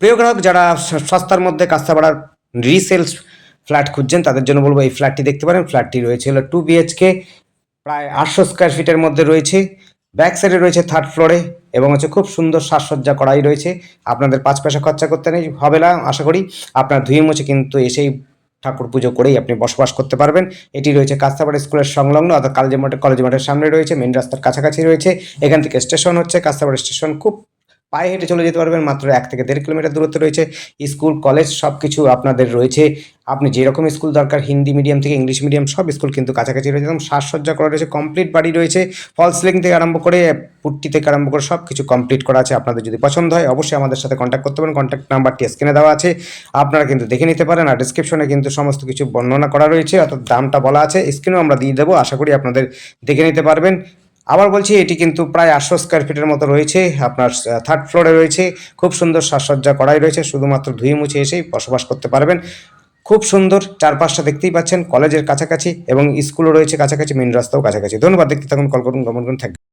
প্রিয় গ্রাহক, যারা সস্তার মধ্যে কাস্তাপাড়ার রিসেল ফ্ল্যাট খুঁজছেন তাদের জন্য বলবো এই ফ্ল্যাটটি দেখতে পারেন। ফ্ল্যাটটি রয়েছে হলো 2 বিএইচকে, প্রায় 800 স্কোয়ার ফিটের মধ্যে রয়েছে। ব্যাক সাইডে রয়েছে 3rd ফ্লোরে এবং হচ্ছে খুব সুন্দর সাজসজ্জা করাই রয়েছে। আপনাদের 5 পয়সা খরচা করতে নেই হবে না আশা করি। আপনার ধুয়ে মুছে কিন্তু এসেই ঠাকুর পুজো করেই আপনি বসবাস করতে পারবেন। এটি রয়েছে কাস্তাপাড়া স্কুলের সংলগ্ন, অর্থাৎ কলেজ মাঠের সামনে রয়েছে, মেন রাস্তার কাছাকাছি রয়েছে। এখান থেকে স্টেশন হচ্ছে কাস্তাপাড়া স্টেশন, খুব পায়ে হেঁটে চলে যেতে পারবেন। মাত্র 1 থেকে 1.5 কিলোমিটার দূরত্বে রয়েছে স্কুল, কলেজ সব কিছু আপনাদের রয়েছে। আপনি যেরকম স্কুল দরকার, হিন্দি মিডিয়াম থেকে ইংলিশ মিডিয়াম সব স্কুল কিন্তু কাছাকাছি রয়েছে। একদম সাজসজ্জা করা রয়েছে, কমপ্লিট বাড়ি রয়েছে। ফল সিলিং থেকে আরম্ভ করে পুট্টি থেকে আরম্ভ করে সব কিছু কমপ্লিট করা আছে। আপনাদের যদি পছন্দ হয় অবশ্যই আমাদের সাথে কন্ট্যাক্ট করতে পারেন। কন্ট্যাক্ট নাম্বারটি স্ক্রিনে দেওয়া আছে, আপনারা কিন্তু দেখে নিতে পারেন। আর ডিসক্রিপশনে কিন্তু সমস্ত কিছু বর্ণনা করা রয়েছে, অর্থাৎ দামটা বলা আছে, স্ক্রিনেও আমরা দিয়ে দেবো। আশা করি আপনাদের দেখে নিতে পারবেন। আবার বলছি, এটি কিন্তু প্রায় 800 স্কোয়ার ফিটের মতো রয়েছে। আপনার 3rd ফ্লোরে রয়েছে, খুব সুন্দর সাজসজ্জা করাই রয়েছে। শুধুমাত্র ধুয়ে মুছে এসেই বসবাস করতে পারবেন। খুব সুন্দর চারপাশটা দেখতেই পাচ্ছেন, কলেজের কাছাকাছি এবং স্কুলও রয়েছে কাছাকাছি, মেন রাস্তাও কাছাকাছি। ধন্যবাদ, দেখতে থাকুন, কল করুন, গমন করুন, থাকবে।